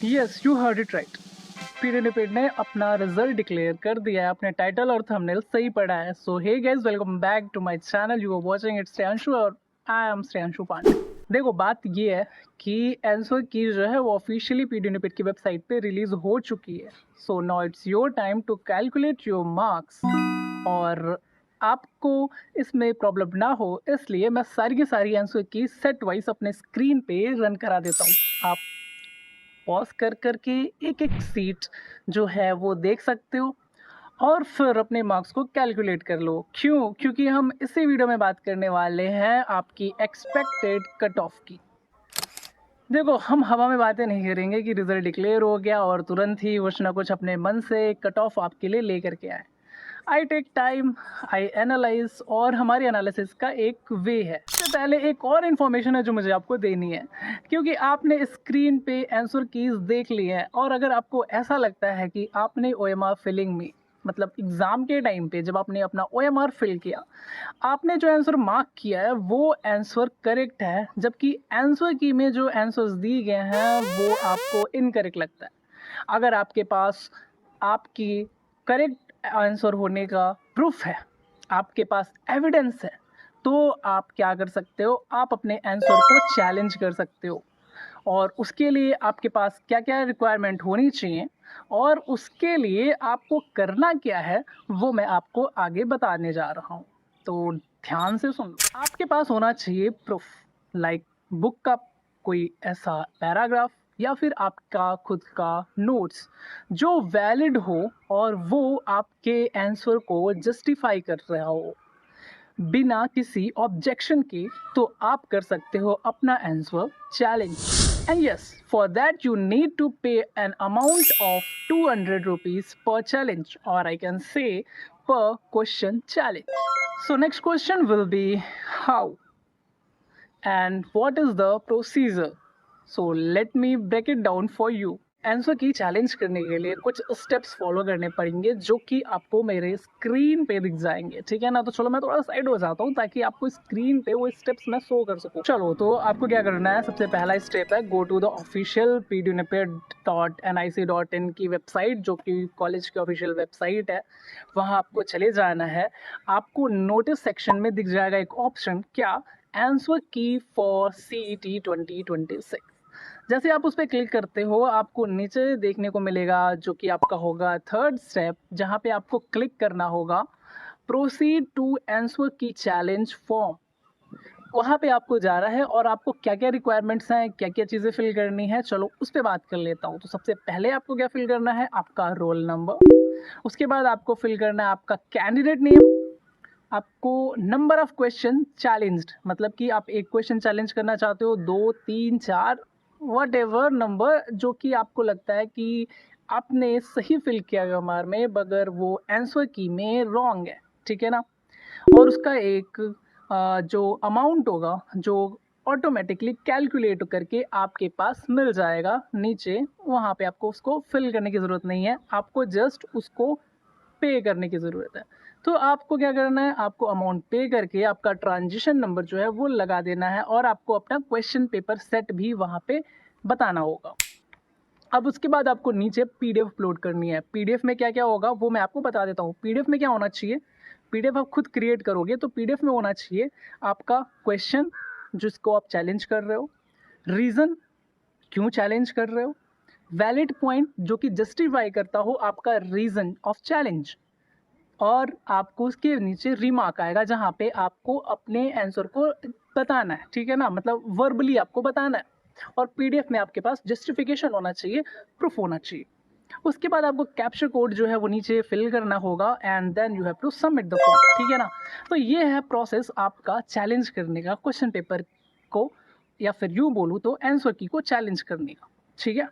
Yes, you heard it right. पीडीएनपीड ने अपना रिजल्ट डिक्लेयर कर दिया है। आपने टाइटल और थंबनेल सही पढ़ा है। So hey guys, welcome back to my channel. You are watching it's Shreyanshu और आई एम श्रेयांशु पांडे। देखो, बात ये है कि आंसर की जो है वो ऑफिशियली पीडीएनपीड की वेबसाइट पे रिलीज हो चुकी है। So now it's your time to calculate your marks. और आपको इसमें प्रॉब्लम ना हो इसलिए मैं सारी की सारी आंसर की सेट वाइज अपने स्क्रीन पे रन करा देता हूँ। आप पॉज कर करके एक एक सीट जो है वो देख सकते हो और फिर अपने मार्क्स को कैलकुलेट कर लो। क्यों? क्योंकि हम इसी वीडियो में बात करने वाले हैं आपकी एक्सपेक्टेड कट ऑफ की। देखो, हम हवा में बातें नहीं करेंगे कि रिजल्ट डिक्लेयर हो गया और तुरंत ही कुछ ना कुछ अपने मन से कट ऑफ आपके लिए ले करके आए। I take time, I analyse, और हमारी एनालिसिस का एक वे है। इससे पहले एक और इन्फॉर्मेशन है जो मुझे आपको देनी है, क्योंकि आपने स्क्रीन पे आंसर कीज देख ली है और अगर आपको ऐसा लगता है कि आपने ओएमआर फिलिंग में, मतलब एग्ज़ाम के टाइम पे जब आपने अपना ओएमआर फिल किया, आपने जो आंसर मार्क किया है वो आंसर करेक्ट है, जबकि आंसर की में जो आंसर्स दिए गए हैं वो आपको इनकरेक्ट लगता है। अगर आपके पास आपकी करेक्ट आंसर होने का प्रूफ है, आपके पास एविडेंस है, तो आप क्या कर सकते हो? आप अपने आंसर को चैलेंज कर सकते हो। और उसके लिए आपके पास क्या क्या रिक्वायरमेंट होनी चाहिए और उसके लिए आपको करना क्या है, वो मैं आपको आगे बताने जा रहा हूँ। तो ध्यान से सुन लो। आपके पास होना चाहिए प्रूफ, लाइक बुक का कोई ऐसा पैराग्राफ या फिर आपका खुद का नोट्स जो वैलिड हो और वो आपके आंसर को जस्टिफाई कर रहा हो बिना किसी ऑब्जेक्शन के। तो आप कर सकते हो अपना answer challenge. And yes, for that you need to pay an amount of 200 rupees per challenge, और I can say per question challenge. So next question will be how and what is the procedure. So let me break it down for you. Answer की challenge करने के लिए कुछ steps follow करने पड़ेंगे जो कि आपको मेरे स्क्रीन पे दिख जाएंगे, ठीक है ना? तो चलो मैं थोड़ा साइड हो जाता हूँ ताकि आपको स्क्रीन पे वो स्टेप्स मैं शो कर सकूँ। चलो, तो आपको क्या करना है? सबसे पहला स्टेप है go to the official pduniped.nic.in की वेबसाइट, जो कि कॉलेज की ऑफिशियल वेबसाइट है। वहाँ आपको चले जाना है। आपको नोटिस सेक्शन में दिख जाएगा एक ऑप्शन, क्या? आंसर की फॉर CET 2026। जैसे आप उस पर क्लिक करते हो, आपको नीचे देखने को मिलेगा जो कि आपका होगा थर्ड स्टेप, जहाँ पे आपको क्लिक करना होगा प्रोसीड टू आंसर की चैलेंज फॉर्म। वहाँ पे आपको जा रहा है और आपको क्या क्या रिक्वायरमेंट्स हैं, क्या क्या चीज़ें फिल करनी है, चलो उस पर बात कर लेता हूँ। तो सबसे पहले आपको क्या फिल करना है? आपका रोल नंबर। उसके बाद आपको फिल करना है आपका कैंडिडेट नेम। आपको नंबर ऑफ क्वेश्चन चैलेंज्ड, मतलब कि आप एक क्वेश्चन चैलेंज करना चाहते हो, 2, 3, 4, वट एवर नंबर जो कि आपको लगता है कि आपने सही फिल किया ओएमआर में, मगर वो आंसर की में रॉन्ग है, ठीक है ना? और उसका एक जो अमाउंट होगा जो ऑटोमेटिकली कैलकुलेट करके आपके पास मिल जाएगा नीचे। वहाँ पे आपको उसको फिल करने की ज़रूरत नहीं है, आपको जस्ट उसको पे करने की ज़रूरत है। तो आपको क्या करना है? आपको अमाउंट पे करके आपका ट्रांजिशन नंबर जो है वो लगा देना है और आपको अपना क्वेश्चन पेपर सेट भी वहाँ पे बताना होगा। अब उसके बाद आपको नीचे पीडीएफ अपलोड करनी है। पीडीएफ में क्या क्या होगा वो मैं आपको बता देता हूँ। पीडीएफ में क्या होना चाहिए? पीडीएफ आप खुद क्रिएट करोगे तो पीडीएफ में होना चाहिए आपका क्वेश्चन जिसको आप चैलेंज कर रहे हो, रीज़न क्यों चैलेंज कर रहे हो, वैलिड पॉइंट जो कि जस्टिफाई करता हो आपका रीज़न ऑफ चैलेंज, और आपको उसके नीचे रिमार्क आएगा जहाँ पे आपको अपने आंसर को बताना है, ठीक है ना? मतलब वर्बली आपको बताना है। और पीडीएफ में आपके पास जस्टिफिकेशन होना चाहिए, प्रूफ होना चाहिए। उसके बाद आपको कैप्चर कोड जो है वो नीचे फिल करना होगा and then you have to submit the form, ठीक है ना? तो ये है प्रोसेस आपका चैलेंज करने का, क्वेश्चन पेपर को, या फिर यूँ बोलूँ तो आंसर की को चैलेंज करने का, ठीक है?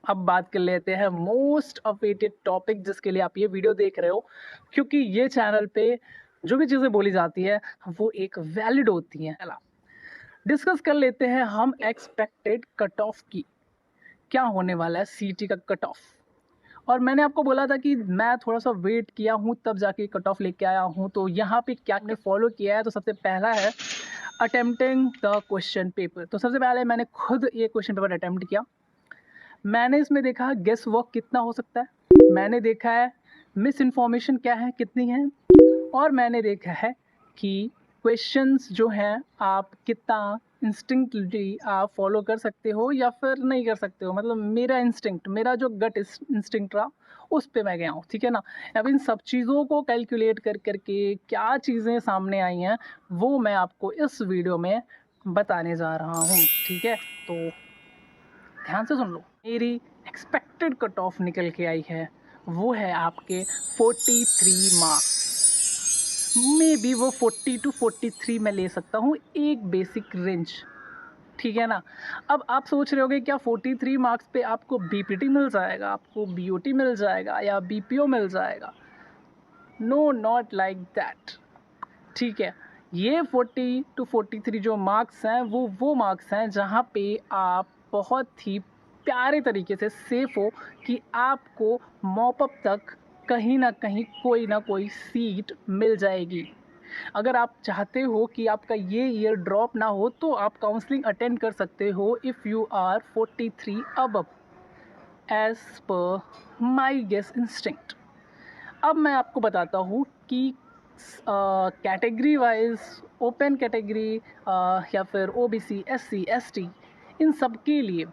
अब बात कर लेते हैं मोस्ट अवेटेड टॉपिक जिसके लिए आप ये वीडियो देख रहे हो, क्योंकि ये चैनल पे जो भी चीज़ें बोली जाती है वो एक वैलिड होती हैं। चला डिस्कस कर लेते हैं हम एक्सपेक्टेड कट ऑफ की। क्या होने वाला है सीटी का कट ऑफ? और मैंने आपको बोला था कि मैं थोड़ा सा वेट किया हूँ तब जाके कट ऑफ लेके आया हूँ। तो यहाँ पे क्या हमने फॉलो किया है, तो सबसे पहला है अटेम्प्टिंग द क्वेश्चन पेपर। तो सबसे पहले मैंने खुद ये क्वेश्चन पेपर अटेम्प्ट किया। मैंने इसमें देखा गेस वर्क कितना हो सकता है, मैंने देखा है मिस इन्फॉर्मेशन क्या है, कितनी है, और मैंने देखा है कि क्वेश्चंस जो हैं आप कितना इंस्टिंक्टली आप फॉलो कर सकते हो या फिर नहीं कर सकते हो। मतलब मेरा इंस्टिंक्ट, मेरा जो गट इंस्टिंक्ट रहा उस पे मैं गया हूँ, ठीक है ना। अब इन सब चीज़ों को कैलकुलेट कर करके क्या चीज़ें सामने आई हैं वो मैं आपको इस वीडियो में बताने जा रहा हूँ, ठीक है। तो ध्यान से सुन लो। मेरी एक्सपेक्टेड कट ऑफ निकल के आई है, वो है आपके 43 मार्क्स। मे बी वो 40 टू 43 में ले सकता हूँ, एक बेसिक रेंज, ठीक है ना। अब आप सोच रहे होगे क्या 43 मार्क्स पे आपको बीपीटी मिल जाएगा, आपको बीओटी मिल जाएगा या बीपीओ मिल जाएगा? नो, नॉट लाइक दैट, ठीक है। ये 40 टू 43 जो मार्क्स हैं वो मार्क्स हैं जहाँ पे आप बहुत ही प्यारे तरीके से सेफ हो कि आपको मॉपअप तक कहीं ना कहीं कोई ना कोई सीट मिल जाएगी। अगर आप चाहते हो कि आपका ये ईयर ड्रॉप ना हो तो आप काउंसलिंग अटेंड कर सकते हो if you are 43 above age per my guess instinct. अब मैं आपको बताता हूँ कि कैटेगरी वाइज, ओपन कैटेगरी या फिर ओबीसी, एससी, एसटी, इन सब के लिए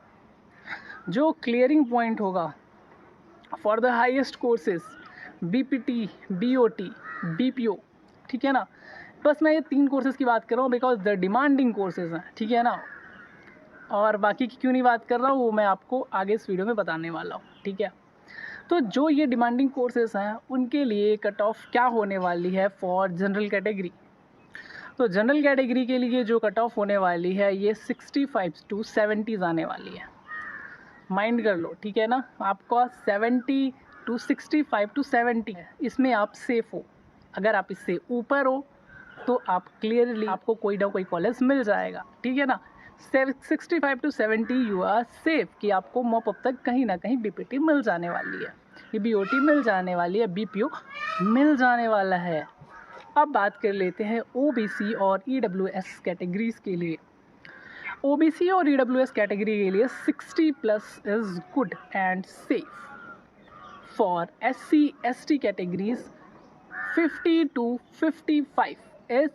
जो क्लियरिंग पॉइंट होगा for the highest courses, BPT, BOT, BPO, ठीक है ना। बस मैं ये 3 कोर्सेज़ की बात कर रहा हूँ बिकॉज द डिमांडिंग कोर्सेज़ हैं, ठीक है ना। और बाकी की क्यों नहीं बात कर रहा हूँ वो मैं आपको आगे इस वीडियो में बताने वाला हूँ, ठीक है। तो जो ये डिमांडिंग कोर्सेज़ हैं उनके लिए कट ऑफ क्या होने वाली है फॉर जनरल कैटेगरी। तो जनरल कैटेगरी के लिए जो कट ऑफ होने वाली है ये 65 टू 70 आने वाली है, माइंड कर लो, ठीक है ना। आपका 70 टू 65 टू 70 है, इसमें आप सेफ हो। अगर आप इससे ऊपर हो तो आप क्लियरली आपको कोई ना कोई कॉलेज मिल जाएगा, ठीक है ना। 65 टू 70 यू आर सेफ कि आपको मॉपअप तक कहीं ना कहीं बीपीटी मिल जाने वाली है, ये बीओटी मिल जाने वाली है, बीपीओ मिल जाने वाला है। अब बात कर लेते हैं ओबीसी और ईडब्ल्यूएस कैटेगरीज के लिए। ओबीसी और ईडब्ल्यूएस कैटेगरी के लिए 60 plus is good and safe. For SC ST categories 50 to 55 is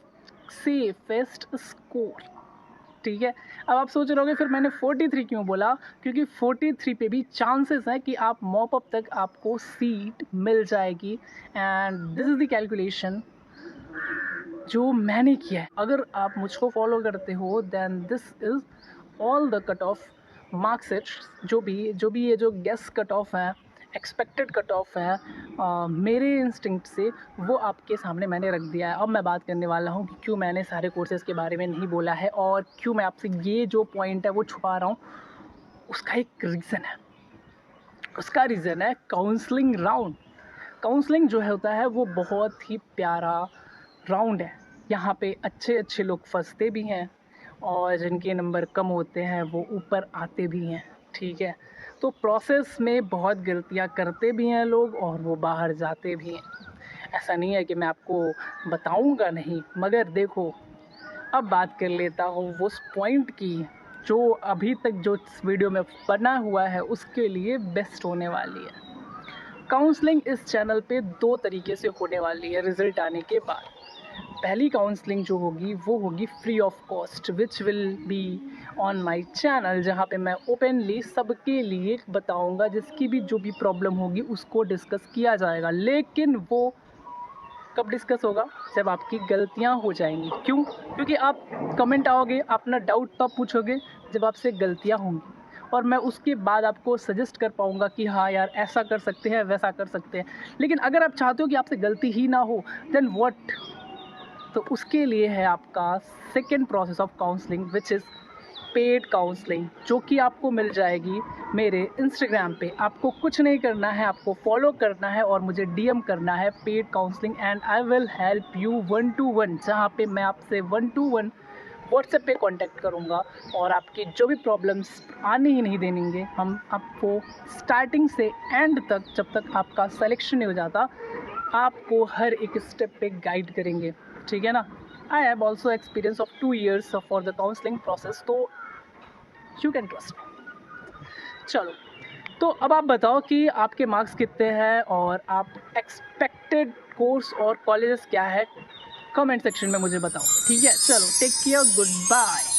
safest score, ठीक है। अब आप सोच रहे होगे फिर मैंने 43 क्यों बोला, क्योंकि 43 पे भी चांसेस है कि आप मॉपअप तक आपको सीट मिल जाएगी and this is the calculation जो मैंने किया है। अगर आप मुझको फॉलो करते हो then this is all the cut off marks, जो भी ये जो गेस कट ऑफ है, एक्सपेक्टेड कट ऑफ है मेरे इंस्टिंक्ट से, वो आपके सामने मैंने रख दिया है। अब मैं बात करने वाला हूँ कि क्यों मैंने सारे कोर्सेज़ के बारे में नहीं बोला है और क्यों मैं आपसे ये जो पॉइंट है वो छुपा रहा हूँ। उसका एक रीज़न है, उसका रीज़न है काउंसलिंग राउंड। काउंसलिंग जो होता है वो बहुत ही प्यारा राउंड है। यहाँ पे अच्छे अच्छे लोग फंसते भी हैं और जिनके नंबर कम होते हैं वो ऊपर आते भी हैं, ठीक है। तो प्रोसेस में बहुत गलतियाँ करते भी हैं लोग और वो बाहर जाते भी हैं। ऐसा नहीं है कि मैं आपको बताऊंगा नहीं, मगर देखो अब बात कर लेता हूँ उस पॉइंट की जो अभी तक जो इस वीडियो में बना हुआ है उसके लिए बेस्ट होने वाली है। काउंसलिंग इस चैनल पे 2 तरीके से होने वाली है रिज़ल्ट आने के बाद। पहली काउंसलिंग जो होगी वो होगी free of cost, which will be on my channel, जहाँ पे मैं ओपनली सबके लिए बताऊंगा, जिसकी भी जो भी प्रॉब्लम होगी उसको डिस्कस किया जाएगा। लेकिन वो कब डिस्कस होगा, जब आपकी गलतियाँ हो जाएंगी। क्यों? क्योंकि आप कमेंट आओगे, अपना डाउट तब पूछोगे जब आपसे गलतियाँ होंगी और मैं उसके बाद आपको सजेस्ट कर पाऊँगा कि हाँ यार ऐसा कर सकते हैं, वैसा कर सकते हैं। लेकिन अगर आप चाहते हो कि आपसे गलती ही ना हो देन व्हाट, तो उसके लिए है आपका second process of counselling which is paid counselling, जो कि आपको मिल जाएगी मेरे इंस्टाग्राम पे। आपको कुछ नहीं करना है, आपको फॉलो करना है और मुझे डीएम करना है paid counselling and I will help you 1 to 1, जहाँ पे मैं आपसे 1 to 1 व्हाट्सएप पे कांटेक्ट करूँगा और आपकी जो भी प्रॉब्लम्स आने ही नहीं देंगे। हम आपको स्टार्टिंग से एंड तक, जब तक आपका सिलेक्शन नहीं हो जाता, आपको हर एक स्टेप पे गाइड करेंगे, ठीक है ना। I have also experience of 2 years for the counselling process, तो यू कैन ट्रस्ट मी। चलो तो अब आप बताओ कि आपके मार्क्स कितने हैं और आप एक्सपेक्टेड कोर्स और कॉलेजेस क्या है, कमेंट सेक्शन में मुझे बताओ। ठीक है, चलो टेक केयर, गुड बाय।